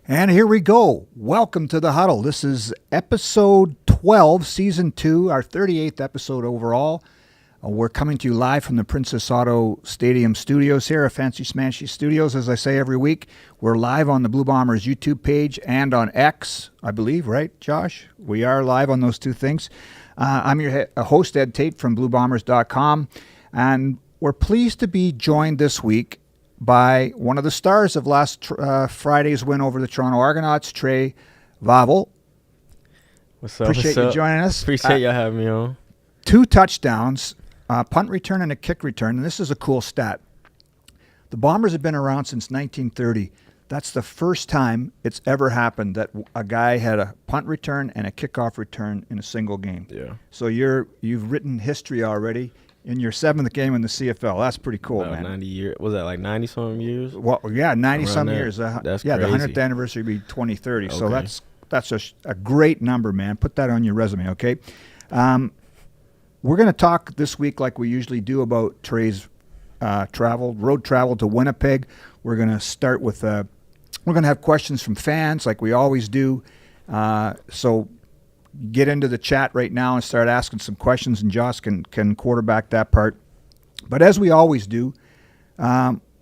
And here we go. Welcome to the Huddle. This is episode 12, season 2, our 38th episode overall. We're coming to you live from the Princess Auto Stadium studios here, Fancy Smanchy Studios, as I say every week. We're live on the Blue Bombers YouTube page and on X, I believe, right, Josh? We are live on those two things. I'm your host, Ed Tait from BlueBombers.com, and we're pleased to be joined this week by one of the stars of last Friday's win over the Toronto Argonauts, Trey Vaval. What's up? Appreciate you joining us. Appreciate you having me on. 2 touchdowns, punt return and a kick return, and this is a cool stat. The Bombers have been around since 1930. That's the first time it's ever happened that a guy had a punt return and a kickoff return in a single game. Yeah. So you've written history already in your 7th game in the CFL. That's pretty cool, About man. 90 years. Was that like 90-something years? Well, yeah, 90-some years. That's yeah, crazy. the 100th anniversary would be 2030. So Okay. that's a great number, man. Put that on your resume, okay? We're going to talk this week like we usually do about Trey's road travel to Winnipeg. We're going to start with we're going to have questions from fans like we always do. So get into the chat right now and start asking some questions, and Josh can quarterback that part. But as we always do,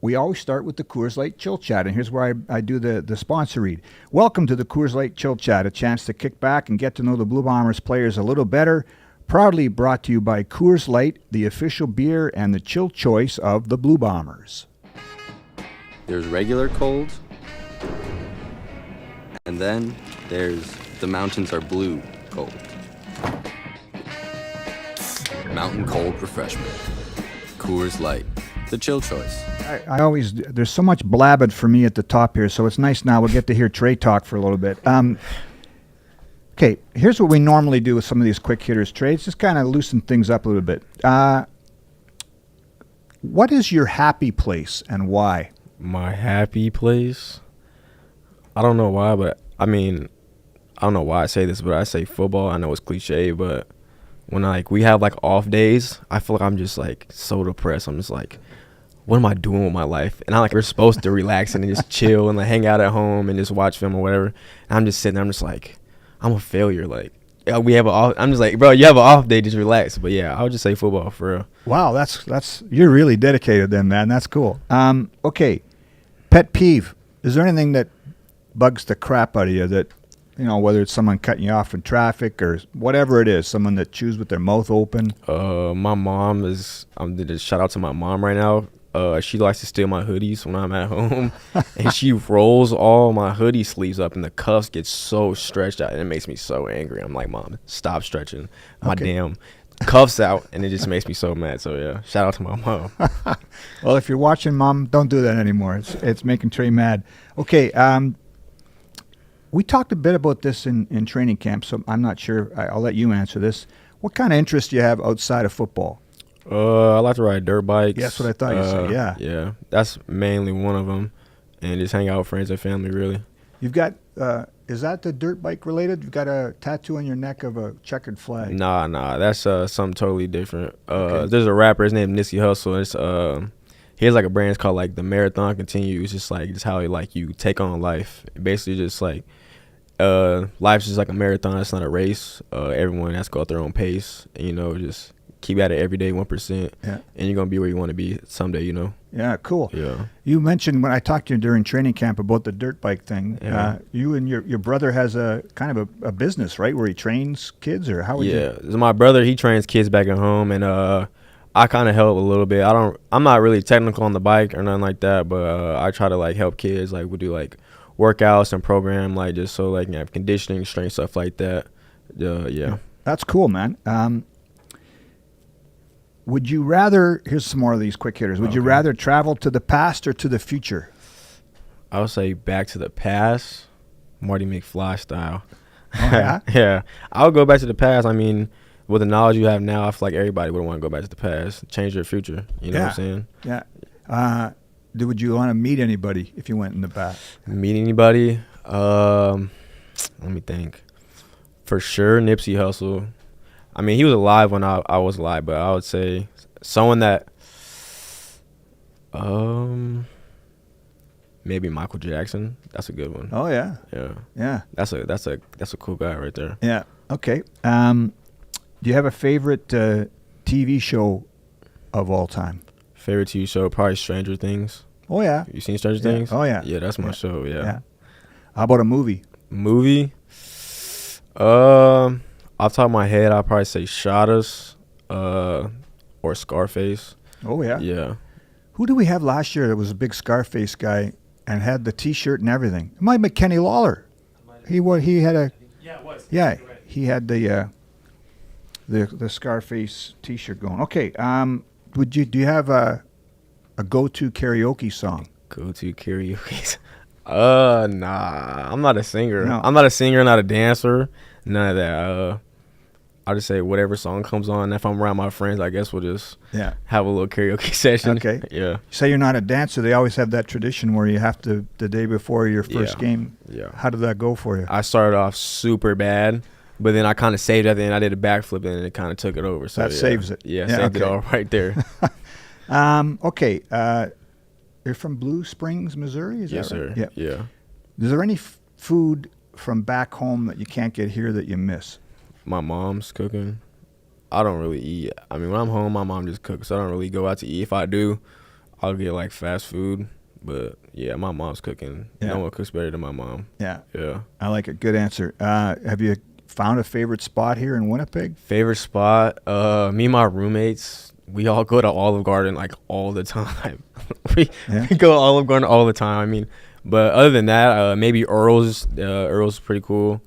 we always start with the Coors Light Chill Chat, and here's where I do the sponsor read. Welcome to the Coors Light Chill Chat, a chance to kick back and get to know the Blue Bombers players a little better. Proudly brought to you by Coors Light, the official beer and the chill choice of the Blue Bombers. There's regular cold, and then there's the mountains are blue cold. Mountain cold refreshment. Coors Light, the chill choice. I always, there's so much blabbing for me at the top here, so it's nice now we'll get to hear Trey talk for a little bit. Okay, here's what we normally do with some of these quick hitters, Trey. It's just kind of loosen things up a little bit. What is your happy place and why? My happy place? I don't know why, but I don't know why I say this, but I say football. I know it's cliche, but when we have off days, I feel like I'm just so depressed. I'm just like, what am I doing with my life? And we're supposed to relax and just chill and hang out at home and just watch film or whatever. And I'm just sitting there, I'm just like, I'm a failure. We have an off. I'm just like, bro, you have an off day, just relax. But yeah, I would just say football for real. Wow, that's you're really dedicated then, man. That's cool. Okay, pet peeve. Is there anything that bugs the crap out of you that, whether it's someone cutting you off in traffic or whatever it is, someone that chews with their mouth open? My mom is. I'm gonna shout out to my mom right now. She likes to steal my hoodies when I'm at home, and she rolls all my hoodie sleeves up, and the cuffs get so stretched out, and it makes me so angry. I'm like, Mom, stop stretching my damn cuffs out, and it just makes me so mad. So yeah, shout out to my mom. Well, if you're watching, Mom, don't do that anymore. It's making Trey mad. Okay, we talked a bit about this in training camp, so I'm not sure. I'll let you answer this. What kind of interest do you have outside of football? I like to ride dirt bikes. That's what I thought you said, yeah. Yeah, that's mainly one of them, and just hang out with friends and family, really. You've got, is that the dirt bike related? You've got a tattoo on your neck of a checkered flag. Nah, that's something totally different. Okay. There's a rapper, his name is Nipsey Hussle. It's he has a brand, it's called the Marathon Continues. Just just how you take on life. Basically just life's just like a marathon. It's not a race. Everyone has to go at their own pace, and just keep at it every day, 1%, Yeah. and you're gonna be where you want to be someday. Yeah, cool. Yeah. You mentioned when I talked to you during training camp about the dirt bike thing. Yeah. You and your brother has a kind of a business, right, where he trains kids, or how would you? Yeah, my brother, he trains kids back at home, and I kind of help a little bit. I'm not really technical on the bike or nothing like that, but I try to help kids. We do workouts and program just so you have conditioning, strength, stuff like that. Yeah. That's cool, man. Would you rather? Here's some more of these quick hitters. Would you rather travel to the past or to the future? I would say back to the past, Marty McFly style. Oh, yeah? Yeah, I would go back to the past. With the knowledge you have now, I feel like everybody would want to go back to the past, change their future. You know what I'm saying? Yeah. Would you want to meet anybody if you went in the past? Meet anybody? Let me think. For sure, Nipsey Hussle. He was alive when I was alive, but I would say someone that maybe Michael Jackson. That's a good one. Oh yeah. Yeah. Yeah. That's a cool guy right there. Yeah. Okay. Do you have a favorite TV show of all time? Favorite TV show, probably Stranger Things. Oh yeah. You seen Stranger Yeah. Things? Oh yeah. Yeah, that's my show. Yeah. How about a movie? Movie. Off the top of my head, I'd probably say Shot Us, or Scarface. Oh yeah. Yeah. Who did we have last year that was a big Scarface guy and had the T-shirt and everything? It might have been Kenny Lawler. He had a. Yeah, it was. Yeah, You're right. he had the Scarface T-shirt going. Okay. Do you have a go-to karaoke song? Go-to karaoke. Nah. I'm not a singer. No. I'm not a singer, not a dancer. None of that. I'll just say whatever song comes on. If I'm around my friends, I guess we'll just have a little karaoke session. Okay. Yeah. You say you're not a dancer. They always have that tradition where you have to, the day before your first game. Yeah. How did that go for you? I started off super bad, but then I kind of saved it, and I did a backflip, and it kind of took it over. So That saves it. Yeah, Yeah, saved it okay. all right there. Okay. You're from Blue Springs, Missouri? Is Yes, that right? sir. Yeah. Yeah. Is there any food from back home that you can't get here that you miss? My mom's cooking. I don't really eat. I mean, when I'm home, my mom just cooks, so I don't really go out to eat. If I do, I'll get like fast food. But yeah, my mom's cooking. Yeah. No one cooks better than my mom. Yeah. Yeah. I like it. Good answer. Have you found a favorite spot here in Winnipeg? Favorite spot? Me and my roommates, we all go to Olive Garden like all the time. we go to Olive Garden all the time. I mean, but other than that, maybe Earl's. Earl's is pretty cool.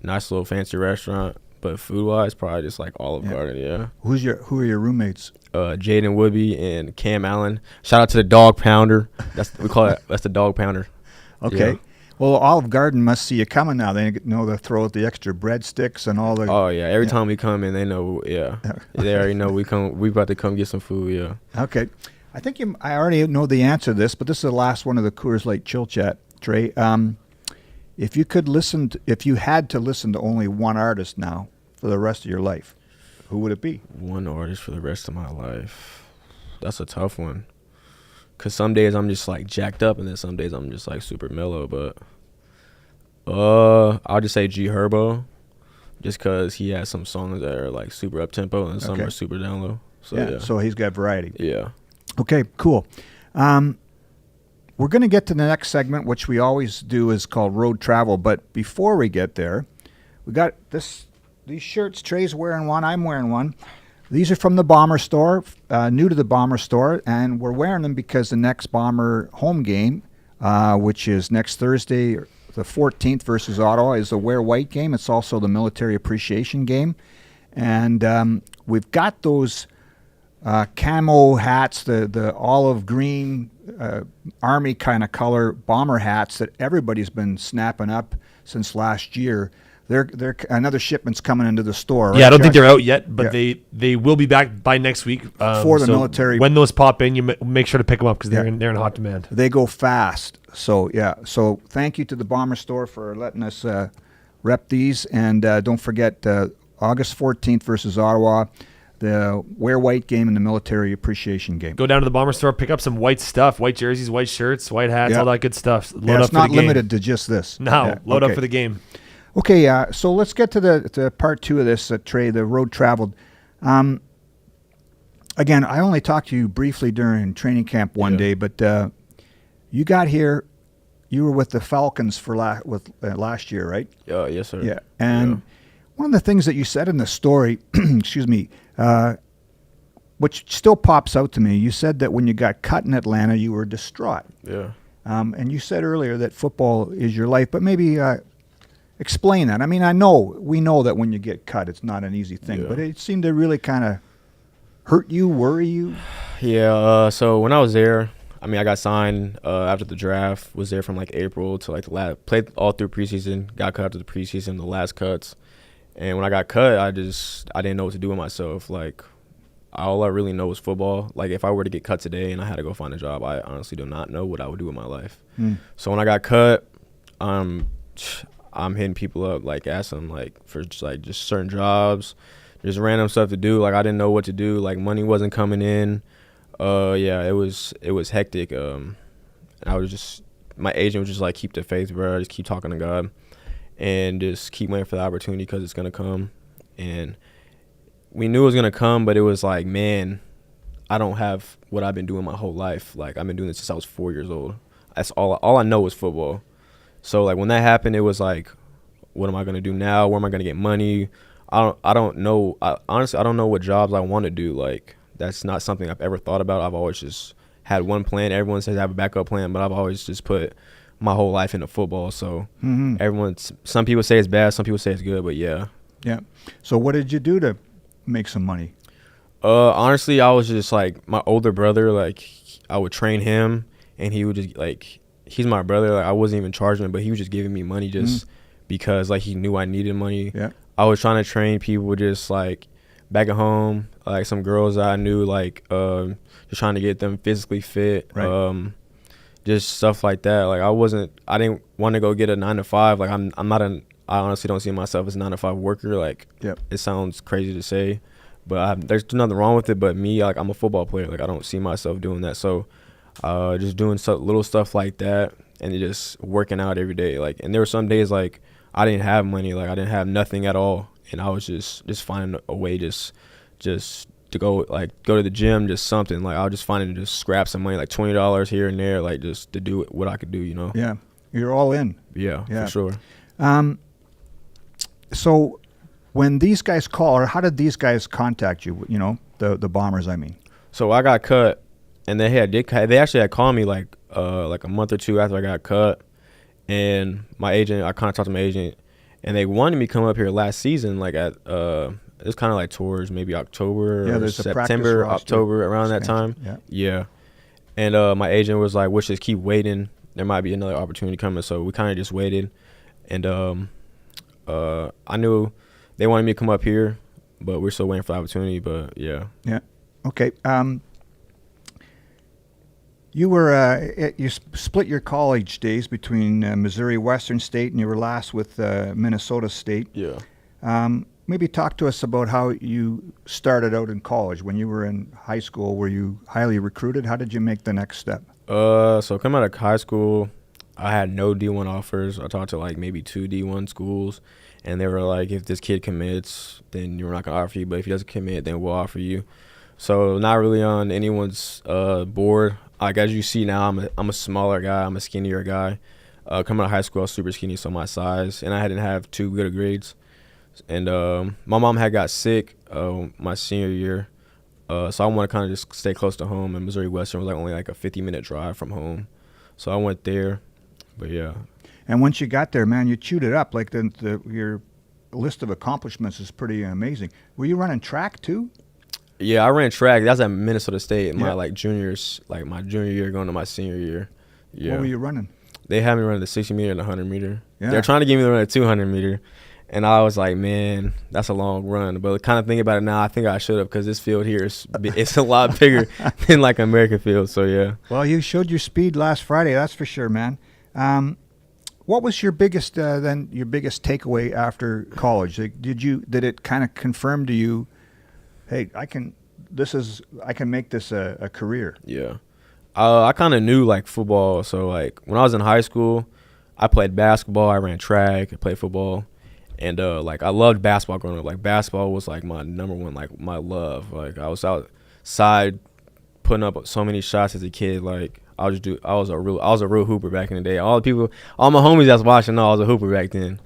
Nice little fancy restaurant. But food wise, probably just like Olive Garden. Yeah. Who are your roommates? Jaden Woodby and Cam Allen. Shout out to the Dog Pounder. That's the Dog Pounder. Okay. Yeah. Well, Olive Garden must see you coming now. They know to throw out the extra breadsticks and all the. Oh yeah. Every time we come in, they know. Yeah. They already know we come. We about to come get some food. Yeah. Okay. I think I already know the answer to this, but this is the last one of the Coors Light Chill Chat, Trey. If you had to listen to only one artist now for the rest of your life, who would it be? One artist for the rest of my life. That's a tough one. Cause some days I'm just like jacked up, and then some days I'm just like super mellow. But I'll just say G Herbo, just cause he has some songs that are like super up tempo and some are super down low. So yeah. So he's got variety. Yeah. Okay, cool. We're going to get to the next segment, which we always do, is called Road Travel. But before we get there, we got these shirts. Trey's wearing one. I'm wearing one. These are from the Bomber store, new to the Bomber store, and we're wearing them because the next Bomber home game, which is next Thursday, the 14th versus Ottawa, is the Wear White game. It's also the Military Appreciation game. And we've got those camo hats, the olive green army kind of color bomber hats that everybody's been snapping up since last year. They're another shipment's coming into the store. Right, Yeah, I don't Josh? think they're out yet, but they will be back by next week. For the military. When those pop in, you make sure to pick them up because they're in hot demand. They go fast. So yeah. So thank you to the Bomber store for letting us rep these, and don't forget August 14th versus Ottawa. The Wear White game and the Military Appreciation game. Go down to the Bomber store, pick up some white stuff, white jerseys, white shirts, white hats, all that good stuff. Load up it's for not the game. limited to just this. No, load up for the game. Okay, so let's get to the part two of this, Trey, the road traveled. Again, I only talked to you briefly during training camp one day, but you got here, you were with the Falcons for last year, right? Yes, sir. Yeah, and one of the things that you said in the story, excuse me, which still pops out to me, you said that when you got cut in Atlanta, you were distraught. Yeah. And you said earlier that football is your life, but maybe explain that. I mean, we know that when you get cut, it's not an easy thing, but it seemed to really kind of hurt you, worry you. Yeah. So when I was there, I mean, I got signed after the draft. Was there from like April to like played all through preseason. Got cut after the preseason, the last cuts. And when I got cut, I didn't know what to do with myself. Like, all I really know is football. Like, if I were to get cut today and I had to go find a job, I honestly do not know what I would do with my life. So when I got cut, I'm hitting people up, like asking them like for just certain jobs, just random stuff to do. Like, I didn't know what to do. Like, money wasn't coming in. Yeah, it was hectic. I was just my agent was just like, keep the faith, bro. Just keep talking to God, and just keep waiting for the opportunity because it's gonna come. And we knew it was gonna come, but it was like, man, I don't have what I've been doing my whole life. Like, I've been doing this since I was 4 years old. That's all I know is football. So like when that happened, it was like, what am I gonna do now? Where am I gonna get money? I don't know. Honestly, I don't know what jobs I want to do. Like, that's not something I've ever thought about. I've always just had one plan. Everyone says I have a backup plan, but I've always just put my whole life into football. So some people say it's bad, some people say it's good, but yeah. Yeah. So what did you do to make some money? Honestly, I was just like my older brother. Like, I would train him, and he would just like, he's my brother. Like, I wasn't even charging him, but he was just giving me money just because like he knew I needed money. Yeah. I was trying to train people just like back at home, like some girls that I knew, like just trying to get them physically fit, right. Just stuff like that. Like, I didn't want to go get a 9-to-5. Like, I honestly don't see myself as a 9-to-5 worker. Like, It sounds crazy to say, but there's nothing wrong with it. But me, like, I'm a football player. Like, I don't see myself doing that. So, just doing little stuff like that and just working out every day. Like, and there were some days like I didn't have money. Like, I didn't have nothing at all, and I was just finding a way just to go to the gym, just something. Like, I was just finding to just scrap some money, like $20 here and there, like just to do what I could do, you know. Yeah. You're all in. Yeah, for sure. So when these guys call, or how did these guys contact you? You know, the Bombers, I mean. So I got cut, and they actually had called me like a month or two after I got cut, and I kind of talked to my agent, and they wanted me to come up here last season, like at it was kind of like towards maybe October or September, October, around that time. Yeah. And my agent was like, "We'll just keep waiting. There might be another opportunity coming." So we kind of just waited, and I knew they wanted me to come up here, but we're still waiting for the opportunity. But yeah. Yeah. Okay. You were you split your college days between Missouri Western State, and you were last with Minnesota State. Yeah. Maybe talk to us about how you started out in college. When you were in high school, were you highly recruited? How did you make the next step? So coming out of high school, I had no D1 offers. I talked to like maybe 2 D1 schools, and they were like, if this kid commits, then we're not going to offer you. But if he doesn't commit, then we'll offer you. So not really on anyone's board. Like, as you see now, I'm a smaller guy. I'm a skinnier guy. Coming out of high school, I was super skinny, so my size. And I didn't have too good of grades. And my mom had got sick my senior year. So I want to kind of just stay close to home. And Missouri Western was like only like a 50-minute drive from home. So I went there. But, yeah. And once you got there, man, you chewed it up. Like, your list of accomplishments is pretty amazing. Were you running track, too? Yeah, I ran track. That was at Minnesota State in my my junior year going to my senior year. Yeah. What were you running? They had me running the 60-meter and the 100-meter. Yeah. They're trying to get me to run a 200-meter. And I was like, man, that's a long run. But kind of thinking about it now, I think I should have, because this field here it's a lot bigger than like American field. So, yeah. Well, you showed your speed last Friday, that's for sure, man. What was your biggest takeaway after college? Like, did it kind of confirm to you, hey, I can make this a career? Yeah. I kind of knew like football. So like when I was in high school, I played basketball, I ran track, I played football. And like I loved basketball growing up. Like basketball was like my number one, like my love. Like I was outside putting up so many shots as a kid. Like I was a real hooper back in the day. All my homies that's watching know I was a hooper back then.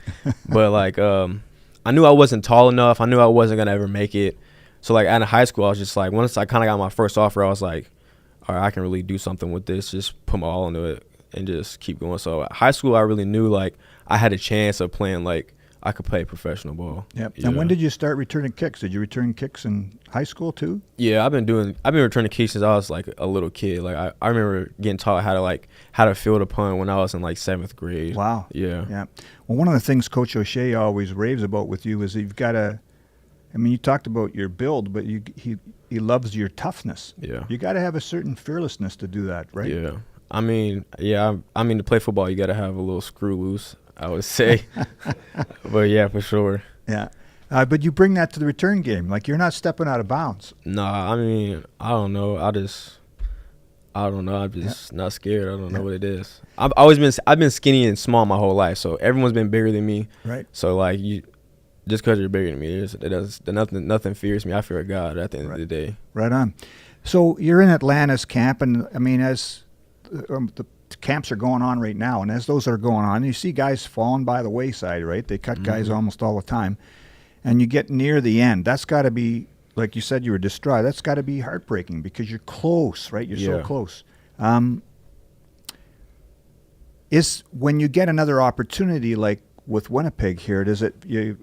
But like I knew I wasn't tall enough. I knew I wasn't gonna ever make it. So like out of high school, I was just like, once I kind of got my first offer, I was like, all right, I can really do something with this. Just put my all into it and just keep going. So high school, I really knew like I had a chance of playing like. I could play professional ball. Yep. Yeah. And when did you start returning kicks? Did you return kicks in high school too? Yeah, I've been returning kicks since I was like a little kid. Like I remember getting taught how to field a punt when I was in like 7th grade. Wow. Yeah. Yeah. Well, one of the things Coach O'Shea always raves about with you is you've got you talked about your build, but he loves your toughness. Yeah. You got to have a certain fearlessness to do that, right? Yeah. I mean, to play football, you got to have a little screw loose, I would say. But yeah, for sure. Yeah. But you bring that to the return game. Like, you're not stepping out of bounds. Nah, I mean, I don't know. I don't know. I'm just not scared. I don't know what it is. I've been skinny and small my whole life, so everyone's been bigger than me. Right. So like just because you're bigger than me, nothing fears me. I fear God at the end of the day. Right on. So you're in Atlanta's camp, and I mean, as the camps are going on right now, and as those are going on, you see guys falling by the wayside, right? They cut guys almost all the time, and you get near the end. That's got to be, like you said, you were distraught. That's got to be heartbreaking because you're close, right? You're so close. Is when you get another opportunity like with Winnipeg here, does it you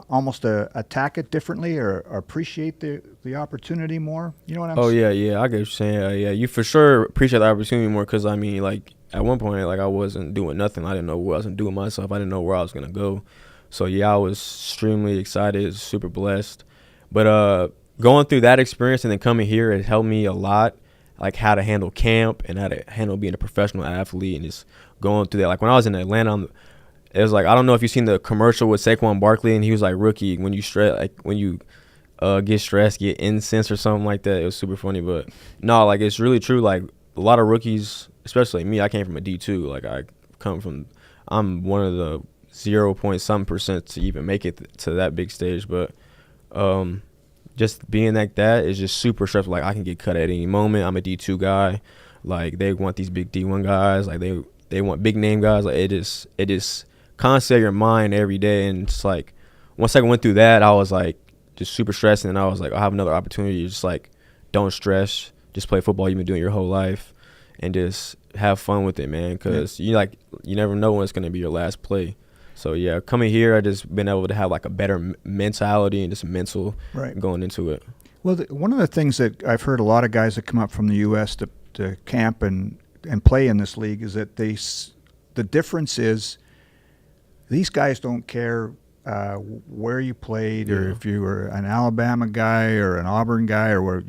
almost attack it differently or appreciate the opportunity more? You know what I'm saying? Oh yeah, I get what you're saying. Yeah, you for sure appreciate the opportunity more because I mean, like at one point, like I wasn't doing nothing. I didn't know what I wasn't doing myself. I didn't know where I was gonna go. So yeah, I was extremely excited, super blessed. But going through that experience and then coming here, it helped me a lot, like how to handle camp and how to handle being a professional athlete and just going through that. Like when I was in Atlanta, it was like, I don't know if you've seen the commercial with Saquon Barkley, and he was like, rookie, when you stress, like when you get stressed, get incensed or something like that. It was super funny, but no, like it's really true. Like a lot of rookies, especially me, I came from a D2. Like I'm one of the 0.something% to even make it to that big stage, but just being like that is just super stressful. Like I can get cut at any moment. I'm a D2 guy. Like they want these big D1 guys. Like they want big name guys. Like it is constantly your mind every day. And it's like once I went through that, I was like just super stressed. And I was like, I have another opportunity. Just like don't stress. Just play football you've been doing your whole life, and just have fun with it, man. Because you never know when it's gonna be your last play. So, yeah, coming here, I just been able to have, like, a better mentality and just mental going into it. Well, one of the things that I've heard a lot of guys that come up from the U.S. to camp and play in this league is that the difference is these guys don't care where you played or if you were an Alabama guy or an Auburn guy or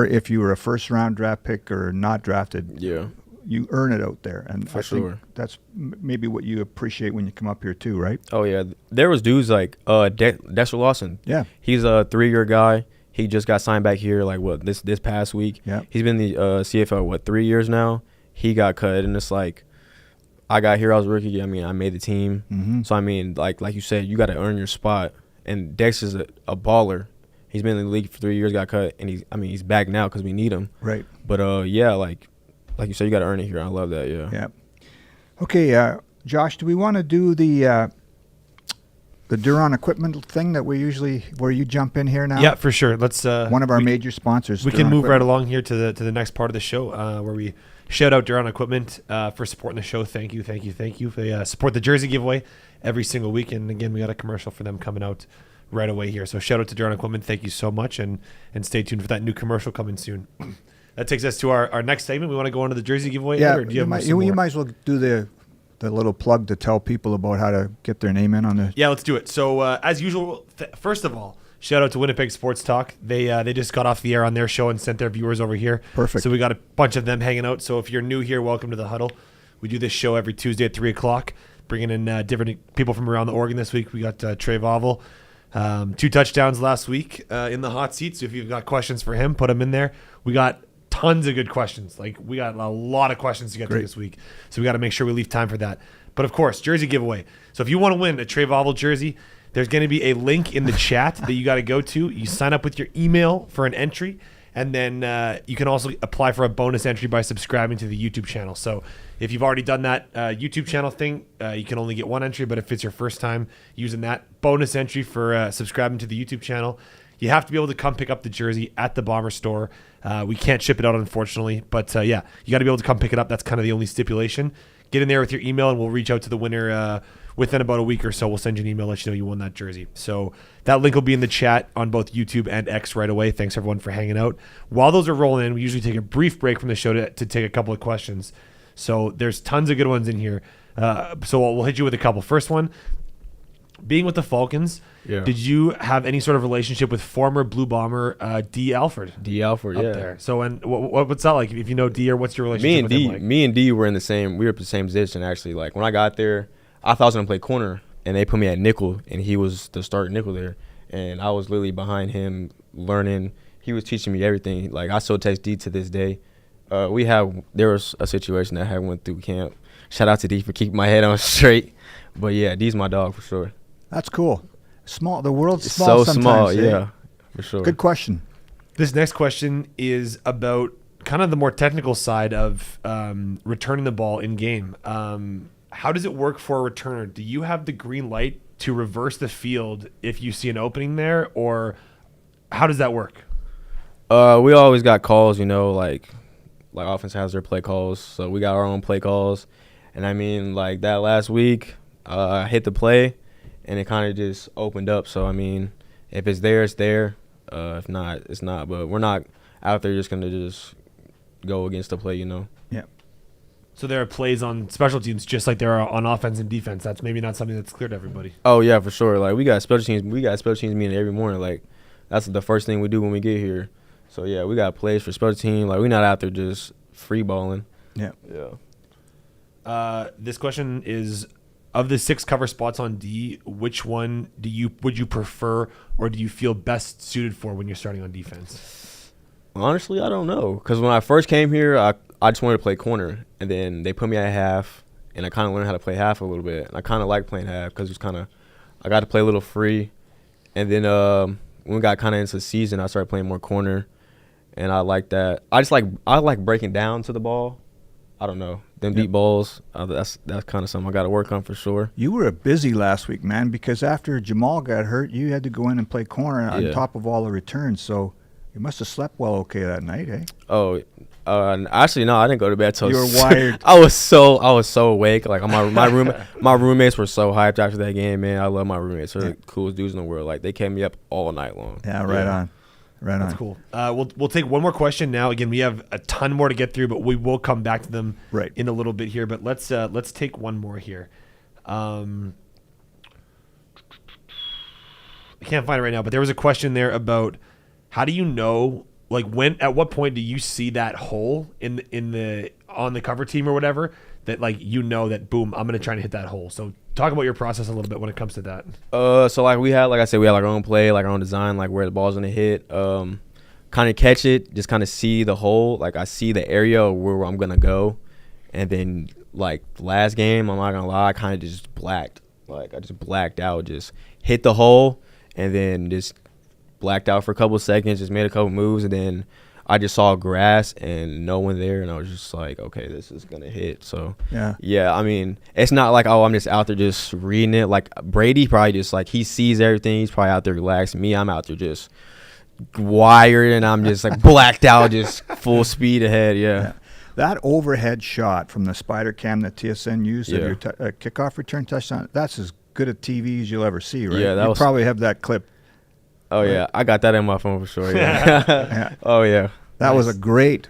if you were a first-round draft pick or not drafted. Yeah. You earn it out there, and I think sure. that's maybe what you appreciate when you come up here too, right? Oh yeah, there was dudes like Dexter Lawson. Yeah, he's a 3-year guy. He just got signed back here like this past week. Yeah, he's been the CFL 3 years now. He got cut, and it's like I got here, I was a rookie. I mean, I made the team, so I mean, like you said, you got to earn your spot. And Dexter's a baller. He's been in the league for 3 years, got cut, and he's back now because we need him. Right. But yeah, like you said, you got to earn it here. I love that. Yeah. Yeah. Okay, Josh, do we want to do the Duron equipment thing that where you jump in here now? Yeah, for sure. Let's one of our major sponsors. We can move right along here to the next part of the show where we shout out Duron Equipment for supporting the show. Thank you. They support the jersey giveaway every single week, and again, we got a commercial for them coming out right away here. So shout out to Duron Equipment. Thank you so much, and stay tuned for that new commercial coming soon. That takes us to our next segment. We want to go on to the jersey giveaway. Yeah, or do you might as well do the little plug to tell people about how to get their name in on the. Yeah, let's do it. So as usual, first of all, shout out to Winnipeg Sports Talk. They just got off the air on their show and sent their viewers over here. Perfect. So we got a bunch of them hanging out. So if you're new here, welcome to the Huddle. We do this show every Tuesday at 3:00, bringing in different people from around the Oregon this week. We got Trey Vaval. 2 touchdowns last week in the hot seat. So if you've got questions for him, put them in there. We got tons of good questions. Like we got a lot of questions to get to this week. So we got to make sure we leave time for that. But of course, jersey giveaway. So if you want to win a Trey Vaval jersey, there's going to be a link in the chat that you got to go to. You sign up with your email for an entry, and then you can also apply for a bonus entry by subscribing to the YouTube channel. So if you've already done that YouTube channel thing, you can only get 1 entry. But if it's your first time using that bonus entry for subscribing to the YouTube channel, you have to be able to come pick up the jersey at the Bomber store. We can't ship it out, unfortunately. But, yeah, you got to be able to come pick it up. That's kind of the only stipulation. Get in there with your email, and we'll reach out to the winner within about a week or so. We'll send you an email, let you know you won that jersey. So that link will be in the chat on both YouTube and X right away. Thanks, everyone, for hanging out. While those are rolling in, we usually take a brief break from the show to take a couple of questions. So there's tons of good ones in here. So we'll hit you with a couple. First one. Being with the Falcons, did you have any sort of relationship with former Blue Bomber D. Alford? D. Alford, up there. So, and what's that like? If you know D, or what's your relationship with him like? Me and D were in the same position actually. Like when I got there, I thought I was gonna play corner, and they put me at nickel, and he was the starting nickel there, and I was literally behind him learning. He was teaching me everything. Like I still text D to this day. There was a situation that I went through camp. Shout out to D for keeping my head on straight. But yeah, D's my dog for sure. That's cool. Small. The world's It's small so sometimes. small, eh? yeah, for sure. Good question. This next question is about kind of the more technical side of returning the ball in game. How does it work for a returner? Do you have the green light to reverse the field if you see an opening there, or how does that work? We always got calls, like offense has their play calls, so we got our own play calls. And I mean, like that last week, I hit the play, and it kind of just opened up. So I mean, if it's there, it's there. If not, it's not. But we're not out there just gonna just go against the play, Yeah. So there are plays on special teams just like there are on offense and defense. That's maybe not something that's clear to everybody. Oh yeah, for sure. Like we got special teams meeting every morning. Like that's the first thing we do when we get here. So yeah, we got plays for special team. Like we're not out there just free balling. Yeah. Yeah. This question is, of the 6 cover spots on D, which one would you prefer, or do you feel best suited for when you're starting on defense? Honestly, I don't know. Because when I first came here, I just wanted to play corner. And then they put me at half, and I kind of learned how to play half a little bit. And I kind of like playing half because I got to play a little free. And then when we got kind of into the season, I started playing more corner. And I like that. I like breaking down to the ball. I don't know. Them deep balls, that's kind of something I got to work on for sure. You were busy last week, man, because after Jamal got hurt, you had to go in and play corner on top of all the returns. So you must have slept well okay that night, eh? Oh, actually, no, I didn't go to bed till you were wired. I was so awake. Like my roommates were so hyped after that game, man. I love my roommates. They're the coolest dudes in the world. Like they kept me up all night long. Yeah, right on. That's cool. We'll take one more question now. Again, we have a ton more to get through, but we will come back to them in a little bit here. But let's take one more here. I can't find it right now, but there was a question there about how do you know, like at what point do you see that hole on the cover team or whatever that that boom, I'm gonna try to hit that hole. So talk about your process a little bit when it comes to that. So we had our own play, like our own design, like where the ball's gonna hit. Kind of catch it, just kind of see the hole. Like I see the area where I'm gonna go, and then like last game, I'm not gonna lie, I kind of just blacked. Like I just blacked out, just hit the hole, and then just blacked out for a couple of seconds, just made a couple moves, and then I just saw grass and no one there, and I was just like, okay, this is going to hit. So, yeah, I mean, it's not like, I'm just out there just reading it. Like, Brady probably just, like, he sees everything. He's probably out there relaxing. Me, I'm out there just wired, and I'm just, like, blacked out, just full speed ahead, yeah. That overhead shot from the spider cam that TSN used of your kickoff return touchdown, that's as good a TV as you'll ever see, right? Yeah, you probably have that clip. Oh, yeah. I got that in my phone for sure, yeah. Oh, yeah. That was that's great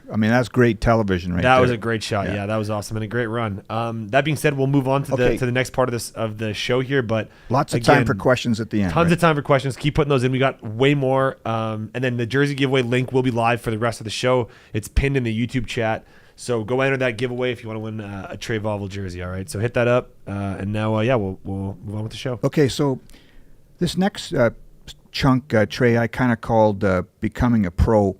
television right there. That was a great shot. Yeah, that was awesome and a great run. That being said, we'll move on to the next part of the show here. But lots of time for questions at the end. Tons of time for questions. Keep putting those in. We got way more. And then the jersey giveaway link will be live for the rest of the show. It's pinned in the YouTube chat. So go enter that giveaway if you want to win a Trey Vaval jersey. All right. So hit that up. And now, we'll move on with the show. Okay. So this next chunk, Trey, I kind of called becoming a pro.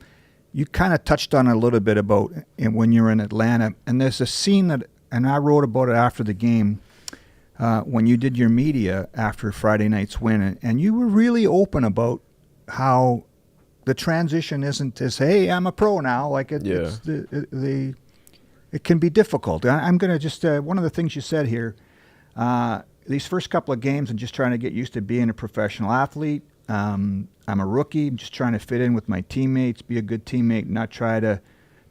You kind of touched on it a little bit about when you were in Atlanta, and there's a scene and I wrote about it after the game when you did your media after Friday night's win, and you were really open about how the transition isn't as, hey, I'm a pro now. Like it can be difficult. I'm going to just one of the things you said here, these first couple of games, and just trying to get used to being a professional athlete. I'm a rookie. I'm just trying to fit in with my teammates, be a good teammate, not try to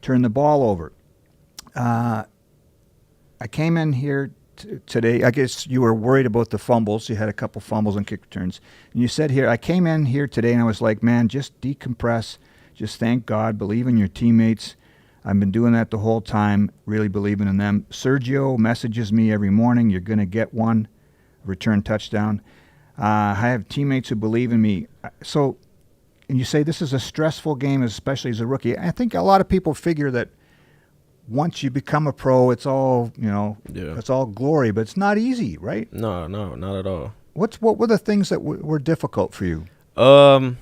turn the ball over. I came in here today. I guess you were worried about the fumbles. You had a couple fumbles and kick returns. And you said here, I came in here today and I was like, man, just decompress. Just thank God. Believe in your teammates. I've been doing that the whole time, really believing in them. Sergio messages me every morning, you're going to get one return touchdown. I have teammates who believe in me. So, and you say this is a stressful game, especially as a rookie. I think a lot of people figure that once you become a pro, it's all, it's all glory, but it's not easy, right? No, not at all. What were the things that were difficult for you? I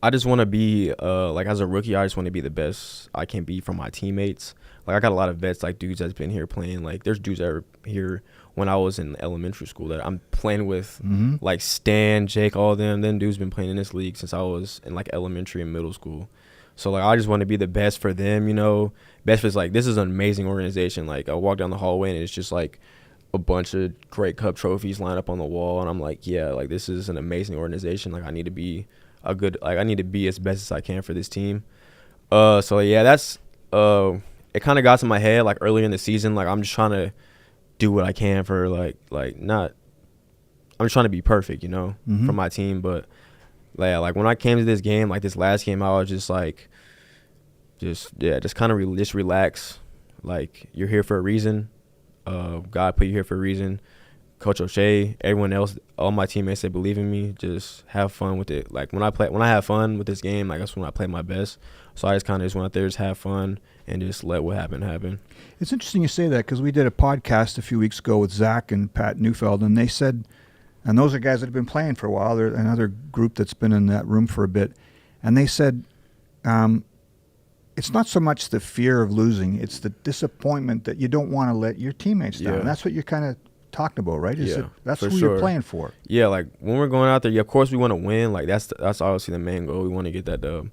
I just want to be like as a rookie, I just want to be the best I can be for my teammates. Like I got a lot of vets, like dudes that's been here playing. Like there's dudes that are here when I was in elementary school that I'm playing with, like Stan, Jake, all of them. Then dudes been playing in this league since I was in like elementary and middle school. So like I just want to be the best for them, you know. Best for like this is an amazing organization. Like I walk down the hallway and it's just like a bunch of Grey Cup trophies lined up on the wall, and I'm like, yeah, like this is an amazing organization. Like I need to be I need to be as best as I can for this team. So yeah, that's it kind of got to my head like earlier in the season. Like I'm just trying to do what I can for like not. I'm just trying to be perfect, you know, for my team. But yeah, like when I came to this game, like this last game, I was just like, just kind of just relax. Like you're here for a reason. God put you here for a reason. Coach O'Shea, everyone else, all my teammates, they believe in me. Just have fun with it. Like when I have fun with this game, like that's when I play my best. So I just kind of just went out there, just have fun, and just let what happen happen. It's interesting you say that because we did a podcast a few weeks ago with Zach and Pat Neufeld, and they said, and those are guys that have been playing for a while. They're another group that's been in that room for a bit, and they said, it's not so much the fear of losing; it's the disappointment that you don't want to let your teammates down. Yeah. And that's what you're kind of talking about, right? That's who sure. you're playing for. Yeah, like when we're going out there, yeah, of course we want to win. Like that's obviously the main goal. We want to get that dub.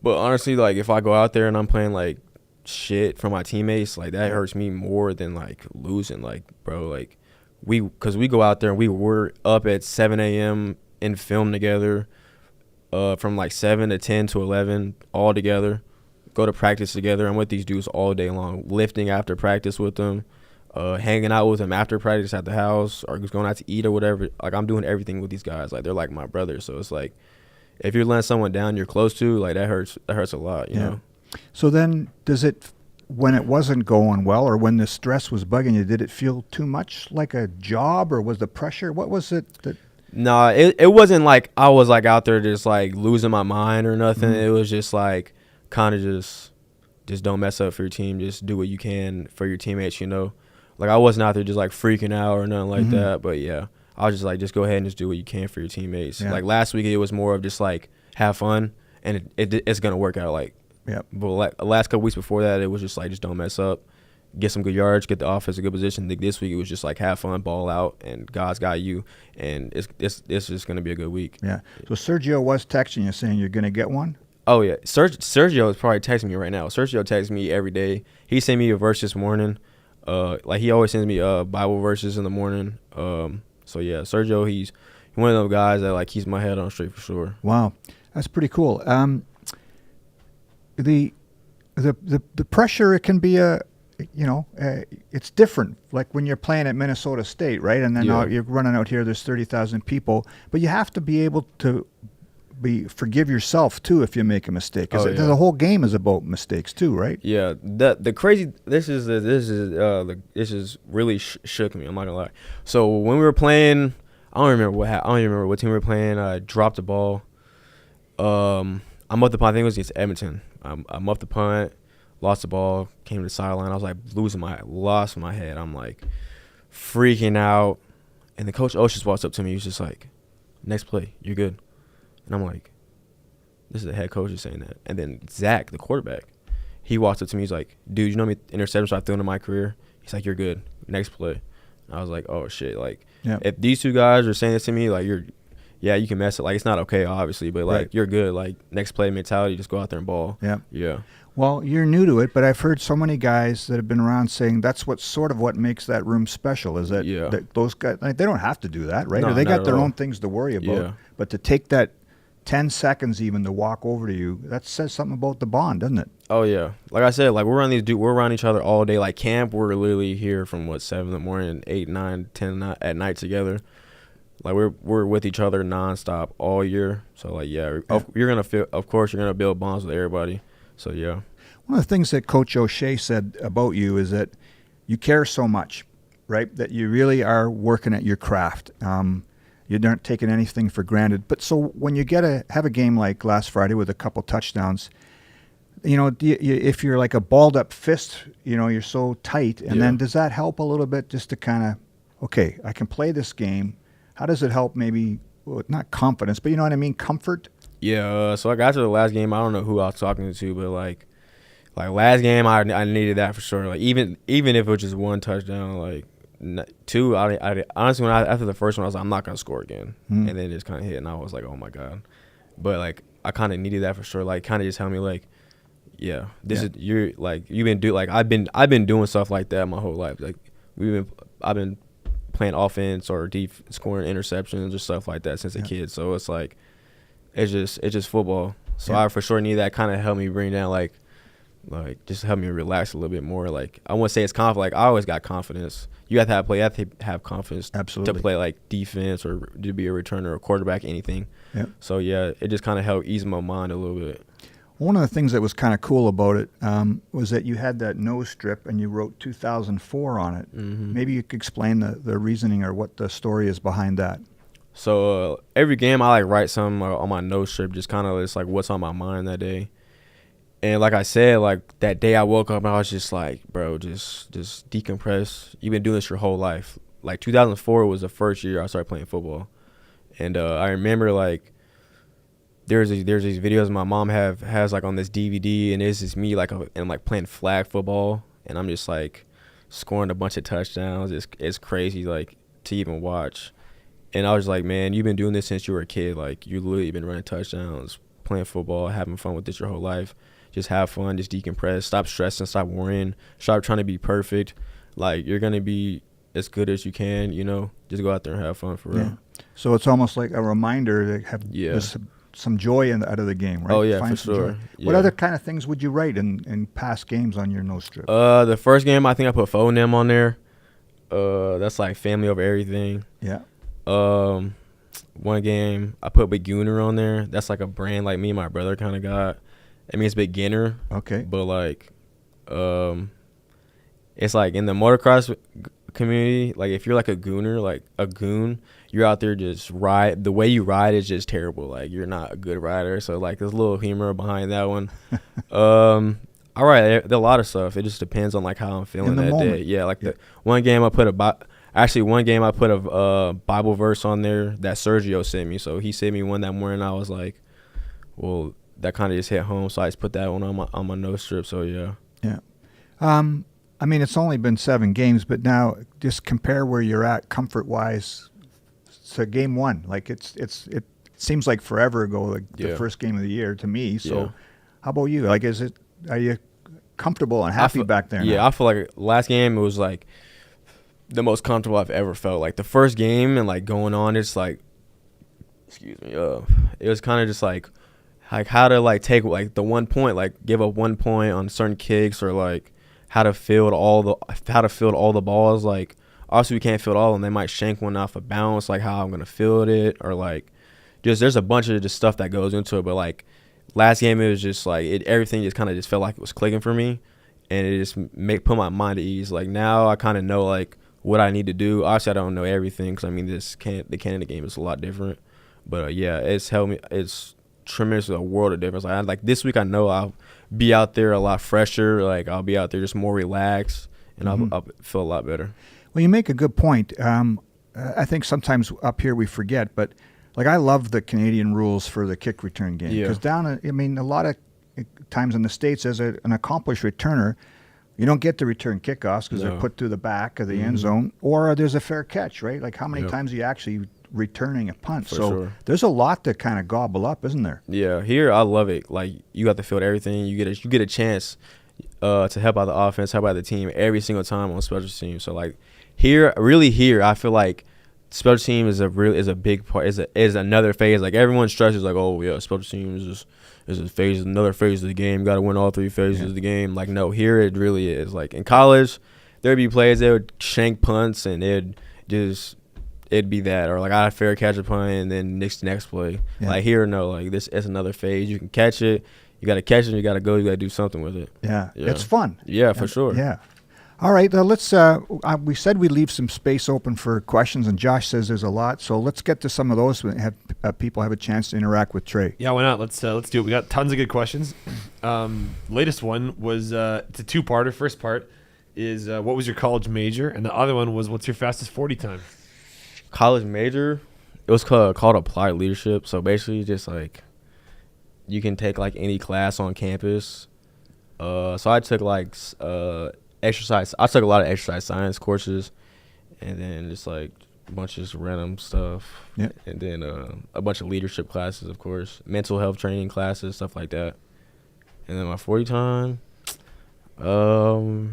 But honestly, like if I go out there and I'm playing like shit for my teammates, like that hurts me more than like losing. Like bro, like because we go out there and we're up at 7 a.m. in film together, from like 7 to 10 to 11 all together. Go to practice together. I'm with these dudes all day long, lifting after practice with them. Hanging out with them after practice at the house or just going out to eat or whatever. Like I'm doing everything with these guys. Like they're like my brothers. So it's like if you're letting someone down you're close to, like that hurts a lot, you know. So then does it, when it wasn't going well or when the stress was bugging you, did it feel too much like a job or was the pressure? What was it that? No, it wasn't like I was like out there just like losing my mind or nothing. It was just like kind of just don't mess up for your team. Just do what you can for your teammates, you know. Like, I wasn't out there just, like, freaking out or nothing like that. But, yeah, I was just, like, just go ahead and just do what you can for your teammates. Yeah. Like, last week it was more of just, like, have fun, and it's going to work out. Like, but like, the last couple weeks before that, it was just, like, just don't mess up. Get some good yards, get the offense a good position. Like, this week it was just, like, have fun, ball out, and God's got you. And it's just going to be a good week. Yeah. So Sergio was texting you saying you're going to get one? Oh, yeah. Sergio is probably texting me right now. Sergio texts me every day. He sent me a verse this morning. Like he always sends me Bible verses in the morning. So yeah, Sergio, he's one of those guys that like keeps my head on straight for sure. Wow, that's pretty cool. The pressure, it can be it's different. Like when you're playing at Minnesota State, right? And then you're running out here. There's 30,000 people, but you have to be able to forgive yourself too if you make a mistake. The whole game is about mistakes too, right? Yeah. The crazy this is really shook me. I'm not gonna lie. So when we were playing, I don't remember what team we were playing. I dropped the ball. I'm up the punt. I think it was against Edmonton. I'm up the punt, lost the ball, came to the sideline. I was like lost my head. I'm like freaking out, and the coach just walks up to me. He's just like, "Next play, you're good." And I'm like, this is the head coach is saying that. And then Zach, the quarterback, he walks up to me. He's like, dude, you know how many interceptions I've thrown in my career? He's like, you're good. Next play. And I was like, oh, shit. Like, if these two guys are saying this to me, like, you can mess it. Like, it's not okay, obviously. But, like, you're good. Like, next play mentality, just go out there and ball. Yeah. Well, you're new to it, but I've heard so many guys that have been around saying that's what makes that room special is that those guys, like, they don't have to do that, right? No, or they got their own things to worry about. Yeah. But to take that 10 seconds even to walk over to you, that says something about the bond, doesn't it? Oh, yeah. Like I said, like we're around each other all day. Like camp, we're literally here from 7 in the morning, 8, 9, 10 at night together. Like we're with each other nonstop all year. So like, you're going to build bonds with everybody. So yeah. One of the things that Coach O'Shea said about you is that you care so much, right? That you really are working at your craft. You aren't taking anything for granted. But so when you have a game like last Friday with a couple touchdowns, if you're like a balled up fist, you're so tight. And then does that help a little bit just to kind of, okay, I can play this game. How does it help maybe, well, not confidence, but you know what I mean, comfort? Yeah, so like after the last game, I don't know who I was talking to, but like last game, I needed that for sure. Like even if it was just one touchdown, like two, I honestly after the first one, I was like, I'm not gonna score again, and then it just kind of hit, and I was like, oh my god. But like I kind of needed that for sure. Like kind of just tell me like, yeah, this is you're like you've been I've been doing stuff like that my whole life. Like I've been playing offense or scoring interceptions or stuff like that since a kid. So it's like it's just football. So I for sure need that kind of help me bring down like just help me relax a little bit more. Like I won't say it's confident. Like I always got confidence. You have to have confidence Absolutely. to play like defense or to be a returner or quarterback, anything. Yep. So yeah, it just kind of helped ease my mind a little bit. One of the things that was kind of cool about it was that you had that nose strip and you wrote 2004 on it. Mm-hmm. Maybe you could explain the reasoning or what the story is behind that. So every game I like write something on my nose strip, just kind of just like what's on my mind that day. And like I said, like that day I woke up and I was just like, bro, just decompress. You've been doing this your whole life. Like 2004 was the first year I started playing football. And I remember like there's these videos my mom has like on this DVD, and it's just me like and like playing flag football, and I'm just like scoring a bunch of touchdowns. It's crazy like to even watch. And I was like, man, you've been doing this since you were a kid. Like you literally been running touchdowns, playing football, having fun with this your whole life. Just have fun, just decompress, stop stressing, stop worrying, stop trying to be perfect. Like you're gonna be as good as you can, you know. Just go out there and have fun for real. Yeah. So it's almost like a reminder to have just some joy out of the game, right? Oh yeah, Find for sure. Yeah. What other kind of things would you write in past games on your nose strip? The first game I think I put Phonem on there. That's like family over everything. Yeah. One game I put beginner on there. That's like a brand like me and my brother kind of got. I mean it's beginner. Okay. But like, it's like in the motocross community, like if you're like a gooner, like a goon, you're out there just ride. The way you ride is just terrible. Like you're not a good rider. So like there's a little humor behind that one. I write a lot of stuff. It just depends on like how I'm feeling that moment. day. Yeah, like the one game I put a Bible verse on there that Sergio sent me. So he sent me one that morning. I was like, well, that kind of just hit home. So I just put that one on my nose strip. So yeah. Yeah. I mean, it's only been 7 games, but now just compare where you're at comfort-wise to game 1. Like it seems like forever ago, like the first game of the year to me. So how about you? Like, are you comfortable and happy back there now? Yeah, I feel like last game it was like the most comfortable I've ever felt. Like the first game and like going on, it's like, excuse me, it was kind of just like how to like take like the 1 point, like give up 1 point on certain kicks, or like how to field all the balls. Like obviously we can't field all of them. They might shank one off a bounce, like how I'm gonna field it, or like just there's a bunch of just stuff that goes into it. But like last game it was just like everything just kind of just felt like it was clicking for me, and it just put my mind at ease. Like now I kind of know like what I need to do. Obviously I don't know everything, because I mean the Canada game is a lot different. But yeah, it's helped me. It's tremendous, a world of difference. Like this week I know I'll be out there a lot fresher. Like I'll be out there just more relaxed, and I'll feel a lot better. Well, you make a good point. I think sometimes up here we forget, but like I love the Canadian rules for the kick return game, because a lot of times in the States as an accomplished returner, you don't get to return kickoffs because they're put to the back of the end zone, or there's a fair catch, right? Like how many times are you actually returning a punt? There's a lot to kind of gobble up, isn't there? Yeah, here I love it. Like you got to field everything. You get a chance to help out the offense, help out the team every single time on special teams. So like here, I feel like special team is a big part. Is another phase. Like everyone stresses like, oh yeah, special teams is a phase, another phase of the game. Got to win all 3 phases of the game. Like no, here it really is. Like in college, there'd be plays that would shank punts, and it'd be that, or like I fair catch a punt and then next play. Like here, no, like this is another phase. You can catch it. You got to catch it. You got to go. You got to do something with it. Yeah, it's fun. Yeah, for sure. Yeah. All right, let's. We said we leave some space open for questions, and Josh says there's a lot. So let's get to some of those. And have people have a chance to interact with Trey. Yeah, why not? Let's do it. We got tons of good questions. Latest one was it's a 2-parter. First part is what was your college major, and the other one was what's your fastest 40 time. College major, it was called applied leadership. So basically, just like you can take like any class on campus. So I took like exercise. I took a lot of exercise science courses, and then just like a bunch of just random stuff. Yep. And then a bunch of leadership classes, of course, mental health training classes, stuff like that. And then my 40 time, Terry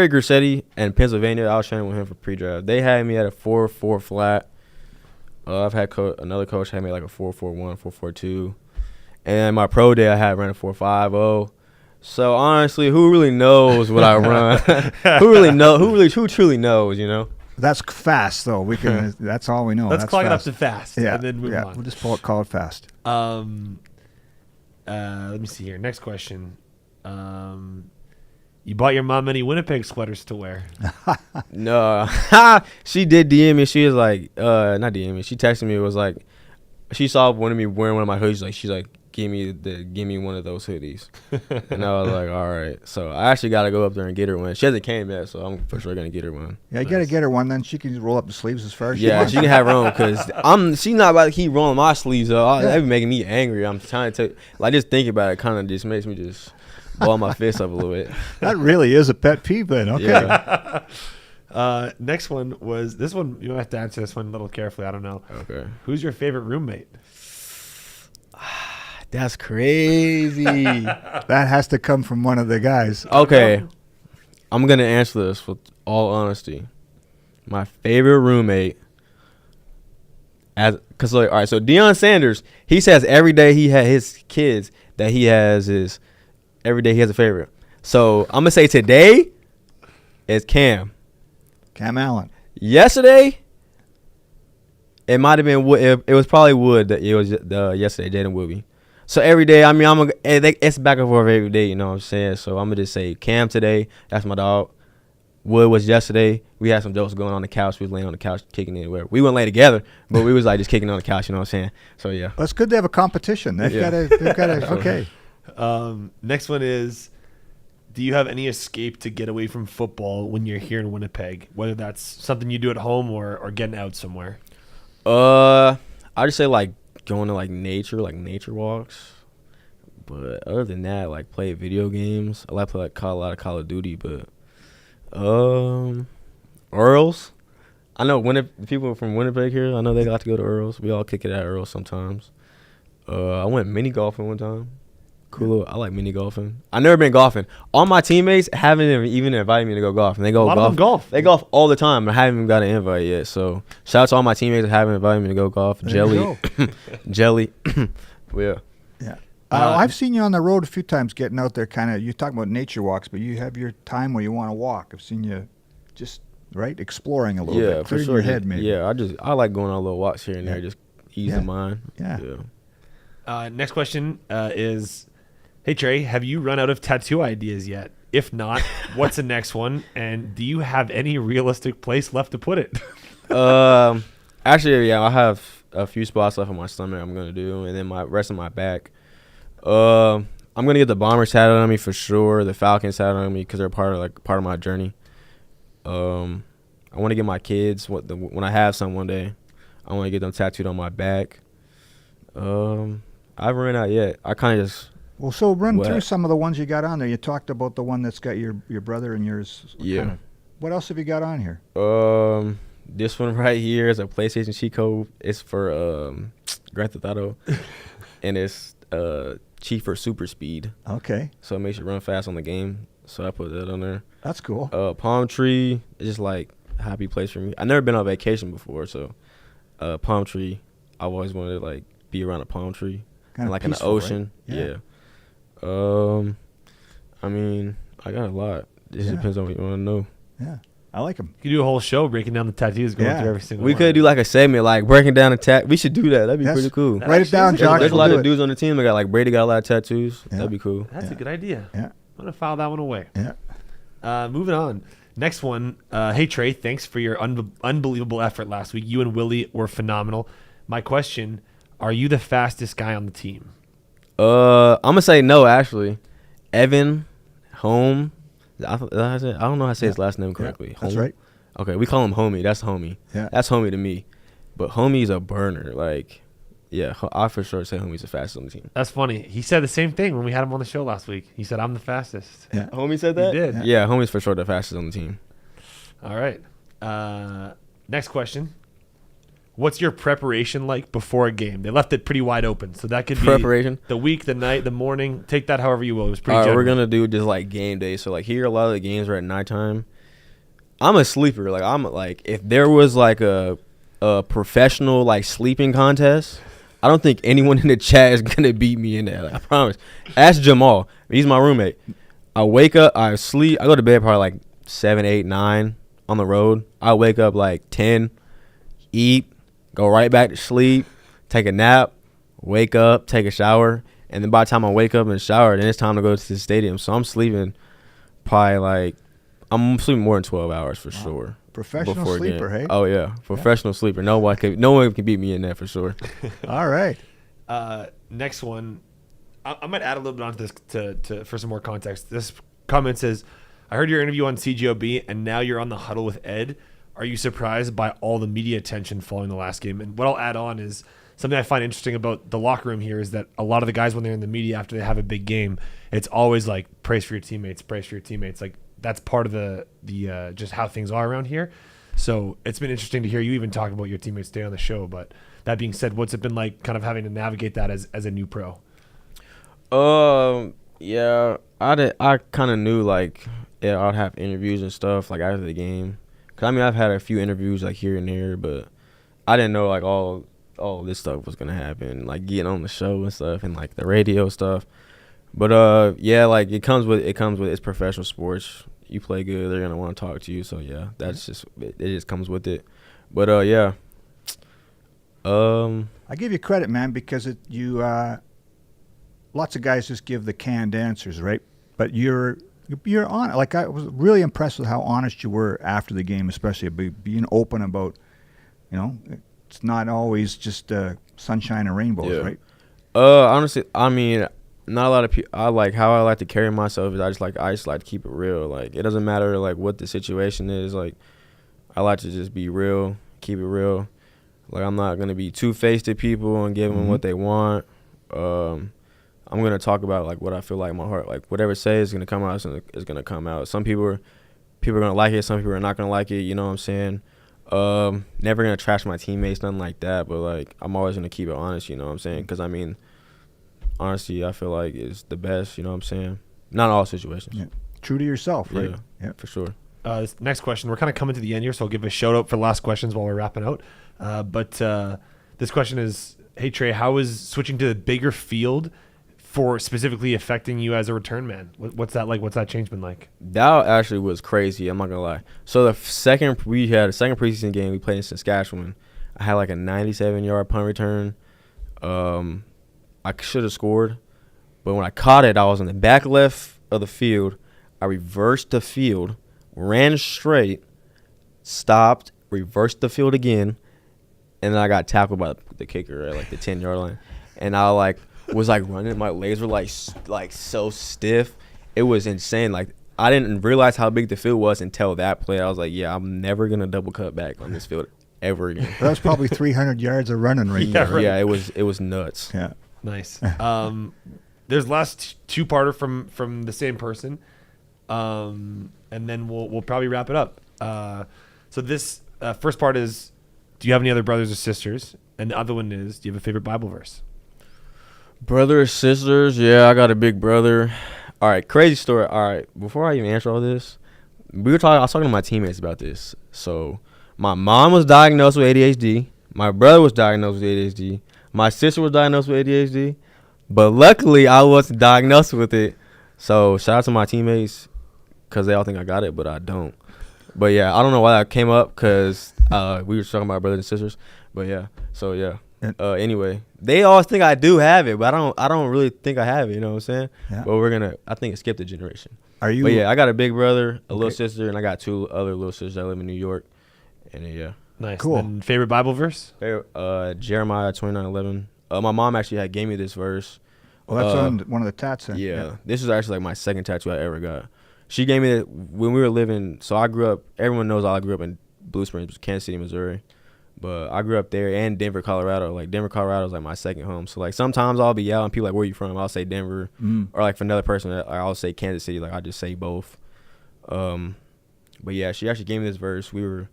Grissetti in Pennsylvania. I was training with him for pre-draft. They had me at a 4.4 flat. I've had another coach had me like a 4.41, 4.42. And my pro day, I had ran a 4.50. So honestly, who really knows what I run? Who truly knows? You know. That's fast though. We can. That's all we know. Let's That's clock fast. it up to fast. Yeah. And then move on. We'll just call it fast. Let me see here. Next question. You bought your mom any Winnipeg sweaters to wear? No. She did DM me. She was like, not DM me. She texted me. It was like, she saw one of me wearing one of my hoodies. She's like, give me one of those hoodies. And I was like, all right. So I actually got to go up there and get her one. She hasn't came yet, so I'm for sure going to get her one. Yeah, you got to get her one. Then she can roll up the sleeves as far as she Yeah, wants. she can have her own because she's not about to keep rolling my sleeves up. That be making me angry. I'm trying to like just thinking about it kind of just makes me just ball my fist up a little bit. That really is a pet peeve then. Okay. Yeah. Next one was this one. You have to answer this one a little carefully. I don't know. Okay. Who's your favorite roommate? That's crazy. That has to come from one of the guys. Okay. I'm going to answer this with all honesty. My favorite roommate, because all right, so Deion Sanders, he says every day he had his kids that he has is every day he has a favorite. So I'm going to say today is Cam. Cam Allen. Yesterday, it might have been Wood. It was probably Wood. It was yesterday, Jaden Wooby. So every day, I mean, it's back and forth every day, you know what I'm saying? So I'm going to just say Cam today. That's my dog. Wood was yesterday. We had some jokes going on the couch. We was laying on the couch kicking it. We wouldn't lay together, but we was like just kicking on the couch, you know what I'm saying? So, yeah. Well, it's good to have a competition. They've got to, okay. Next one is, do you have any escape to get away from football when you're here in Winnipeg? Whether that's something you do at home or getting out somewhere. I just say like going to like nature walks. But other than that, like play video games. I like to play like a lot of Call of Duty, but Earls. I know people from Winnipeg here, I know they got to go to Earls. We all kick it at Earls sometimes. I went mini golfing one time. Cool. I like mini golfing. I've never been golfing. All my teammates haven't even invited me to go golfing. They go golf. They golf all the time. I haven't even got an invite yet. So shout out to all my teammates that haven't invited me to go golf. Jelly. Well, yeah. I've seen you on the road a few times getting out there kind of, you're talking about nature walks, but you have your time where you want to walk. I've seen you just, exploring a little bit. for Clearing sure. your head maybe. Yeah, I like going on little walks here and there, just ease the mind. Yeah. Next question is, hey, Trey, have you run out of tattoo ideas yet? If not, what's the next one? And do you have any realistic place left to put it? Actually, yeah, I have a few spots left on my stomach I'm going to do, and then my rest of my back. I'm going to get the Bombers tatted on me for sure, the Falcons tatted on me because they're part of my journey. I want to get my kids, when I have some one day, I want to get them tattooed on my back. I haven't run out yet. I kind of just... Well, so run through some of the ones you got on there. You talked about the one that's got your brother and yours. Yeah. What else have you got on here? This one right here is a PlayStation cheat code. It's for Grand Theft Auto, and it's cheat for super speed. Okay. So it makes you run fast on the game. So I put that on there. That's cool. Palm Tree is just like a happy place for me. I've never been on vacation before, so Palm Tree. I've always wanted to like be around a palm tree, Kind of like in the peaceful, ocean. right? Yeah. I mean, I got a lot. It just depends on what you want to know. Yeah. I like them. You could do a whole show breaking down the tattoos, going through every single We one. could do like a segment, like breaking down a tat. We should do that. That'd be pretty cool. Write it down, Jock. There's a lot of dudes on the team that got like Brady got a lot of tattoos. Yeah. That'd be cool. That's a good idea. Yeah. I'm going to file that one away. Yeah. Moving on. Next one. Hey, Trey, thanks for your unbelievable effort last week. You and Willie were phenomenal. My question, are you the fastest guy on the team? I'm going to say no, actually. Evan Home. I don't know how to say his last name correctly. Yeah, that's Home? right. Okay, we call him Homie. That's Homie. Yeah. That's Homie to me. But Homie's a burner. Like, Yeah, I for sure say homie's the fastest on the team. That's funny. He said the same thing when we had him on the show last week. He said, I'm the fastest. Yeah. Homie said He that? did. Yeah, homie's for sure the fastest on the team. All right. Next question. What's your preparation like before a game? They left it pretty wide open, so that could be Preparation? the week, the night, the morning. Take that however you will. It was pretty All right, general. we're going to do just like game day. So like here, a lot of the games are at nighttime. I'm a sleeper. Like I'm like, if there was like a professional like sleeping contest, I don't think anyone in the chat is gonna beat me in that. Like, I promise. Ask Jamal. He's my roommate. I wake up, I sleep, I go to bed probably like 7, 8, 9 on the road. I wake up like 10, eat, go right back to sleep, take a nap, wake up, take a shower, and then by the time I wake up and shower, then it's time to go to the stadium. So I'm sleeping probably like I'm sleeping more than 12 hours for sure. Professional before a game. sleeper, hey? Oh yeah, professional sleeper. No one can beat me in that for sure. All right. Next one. I might add a little bit onto this for some more context. This comment says, I heard your interview on CGOB, and now you're on the Huddle with Ed. Are you surprised by all the media attention following the last game? And what I'll add on is something I find interesting about the locker room here is that a lot of the guys, when they're in the media after they have a big game, it's always like, praise for your teammates, praise for your teammates. Like, that's part of the just how things are around here. So it's been interesting to hear you even talk about your teammates today on the show. But that being said, what's it been like kind of having to navigate that as a new pro? Yeah, I kind of knew like I'd have interviews and stuff like after the game. Cause I mean I've had a few interviews like here and there, but I didn't know like all this stuff was gonna happen, like getting on the show and stuff and like the radio stuff. But yeah, like it comes with it's professional sports. You play good, they're gonna want to talk to you. So yeah, that's just it just comes with it. But yeah. I give you credit, man, because lots of guys just give the canned answers, right? But you're on. Like I was really impressed with how honest you were after the game, especially being open about, it's not always just sunshine and rainbows, right? Honestly, I mean, not a lot of people. I like how I like to carry myself. Is I just like to keep it real. Like it doesn't matter like what the situation is. Like I like to just be real, keep it real. Like I'm not gonna be two-faced to people and give them what they want. I'm gonna talk about like what I feel like in my heart. Like whatever it says is gonna come out. Is gonna come out. Some people are gonna like it. Some people are not gonna like it. You know what I'm saying? Never gonna trash my teammates, nothing like that. But like I'm always gonna keep it honest. You know what I'm saying? Because I mean, honesty, I feel like is the best. You know what I'm saying? Not in all situations. Yeah. True to yourself, right? Yeah, for sure. This next question, we're kind of coming to the end here, so I'll give a shout out for the last questions while we're wrapping out. But this question is, hey Trey, how is switching to the bigger field for specifically affecting you as a return man? What's that like? What's that change been like? That actually was crazy. I'm not gonna lie. So we had a second preseason game we played in Saskatchewan. I had like a 97-yard punt return. I should have scored, but when I caught it, I was on the back left of the field. I reversed the field, ran straight, stopped, reversed the field again, and then I got tackled by the kicker at like the 10-yard line. And I was running. My legs were like so stiff. It was insane. Like I didn't realize how big the field was until that play. I was like, yeah, I'm never gonna double cut back on this field ever again. That was probably 300 yards of running right there. Right. Yeah, it was nuts. Yeah. Nice. There's last two-parter from the same person, and then we'll probably wrap it up. So this first part is, do you have any other brothers or sisters? And the other one is, do you have a favorite Bible verse? Brother or sisters? Yeah, I got a big brother. All right, crazy story. All right, before I even answer all this, I was talking to my teammates about this. So my mom was diagnosed with ADHD. My brother was diagnosed with ADHD. My sister was diagnosed with ADHD. But luckily, I wasn't diagnosed with it. So shout out to my teammates because they all think I got it, but I don't. But yeah, I don't know why that came up because we were talking about brothers and sisters. But yeah, so yeah. Anyway, they always think I do have it, but I don't really think I have it. You know what I'm saying? Yeah. But I think it skipped a generation. Are you? But yeah, I got a big brother, a little sister, and I got two other little sisters that live in New York. And yeah. Nice. Cool. And favorite Bible verse? Jeremiah 29:11. My mom actually gave me this verse. Well, that's on one of the tats. Then. Yeah, this is actually like my second tattoo I ever got. She gave me it when we were living. So I grew up. Everyone knows I grew up in Blue Springs, Kansas City, Missouri. But I grew up there and Denver, Colorado. Like Denver, Colorado is like my second home. So like sometimes I'll be out and people like, where you from? I'll say Denver. Or like for another person, I'll say Kansas City. Like I just say both. But yeah, she actually gave me this verse. We were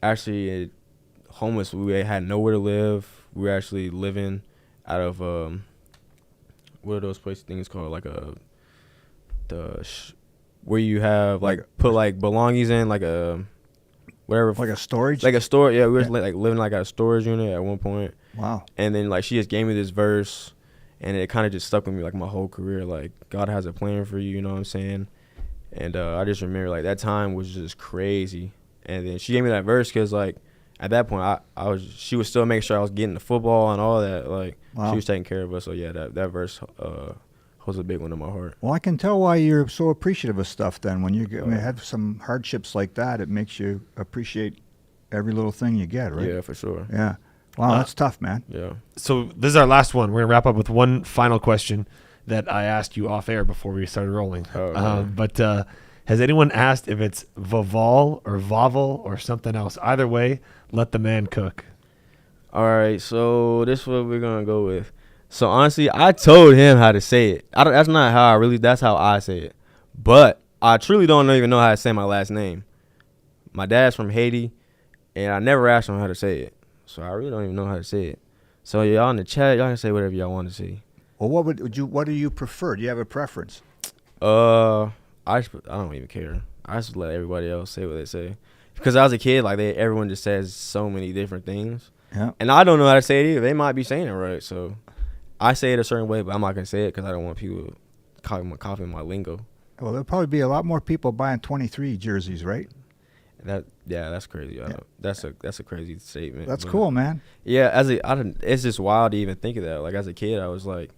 actually homeless. We had nowhere to live. We were actually living out of what are those things called? Like where you have like put like belongings in, like a whatever, Like a storage? like a store. Yeah, we were like living like at a storage unit at one point. Wow. And then like she just gave me this verse, and it kind of just stuck with me like my whole career. Like God has a plan for you, you know what I'm saying? And I just remember like that time was just crazy. And then she gave me that verse because like at that point she was still making sure I was getting the football and all that. Like she was taking care of us. So yeah, that verse holds a big one in my heart. Well, I can tell why you're so appreciative of stuff then. When you have some hardships like that, it makes you appreciate every little thing you get, right? Yeah, for sure. Yeah. Wow, that's tough, man. Yeah. So this is our last one. We're going to wrap up with one final question that I asked you off air before we started rolling. But has anyone asked if it's Vaval or Vaval or something else? Either way, let the man cook. All right, so this is what we're going to go with. So honestly, I told him how to say it. That's not how that's how I say it. But I truly don't even know how to say my last name. My dad's from Haiti, and I never asked him how to say it. So I really don't even know how to say it. So y'all in the chat, y'all can say whatever y'all want to say. Well, what do you prefer? Do you have a preference? I don't even care. I just let everybody else say what they say. Because I was a kid, like everyone just says so many different things. Yeah. And I don't know how to say it either. They might be saying it right. So I say it a certain way, but I'm not going to say it because I don't want people copying my lingo. Well, there'll probably be a lot more people buying 23 jerseys, right? That's crazy. Yeah. That's a crazy statement. That's cool, man. Yeah, it's just wild to even think of that. Like as a kid, I was like,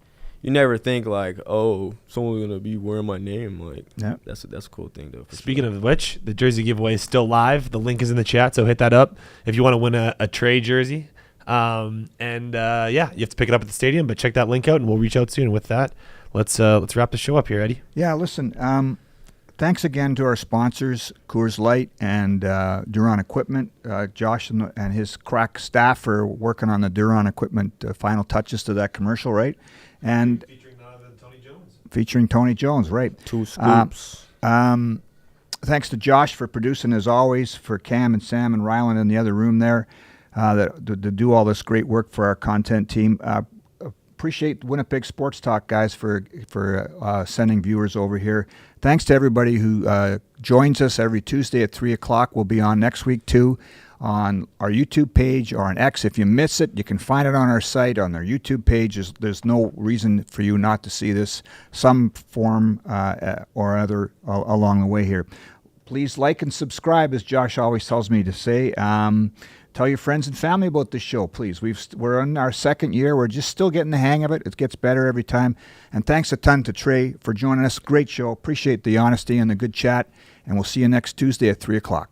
you never think like, oh, someone's gonna be wearing my name. Like, yeah, that's a cool thing though. Speaking of which, the jersey giveaway is still live. The link is in the chat, so hit that up if you want to win a Trey jersey. You have to pick it up at the stadium, but check that link out, and we'll reach out soon. And with that, let's wrap the show up here, Eddie. Yeah, listen. Thanks again to our sponsors, Coors Light and Duron Equipment. Josh and his crack staff are working on the Duron Equipment final touches to that commercial, right? And featuring none other than Tony Jones. Featuring Tony Jones, right? 2 scoops. Thanks to Josh for producing, as always, for Cam and Sam and Ryland in the other room there to do all this great work for our content team. Appreciate Winnipeg Sports Talk, guys, for sending viewers over here. Thanks to everybody who joins us every Tuesday at 3 o'clock. We'll be on next week, too, on our YouTube page or on X. If you miss it, you can find it on our site, on our YouTube page. There's no reason for you not to see this, some form or other along the way here. Please like and subscribe, as Josh always tells me to say. Tell your friends and family about this show, please. We're in our second year. We're just still getting the hang of it. It gets better every time. And thanks a ton to Trey for joining us. Great show. Appreciate the honesty and the good chat. And we'll see you next Tuesday at 3 o'clock.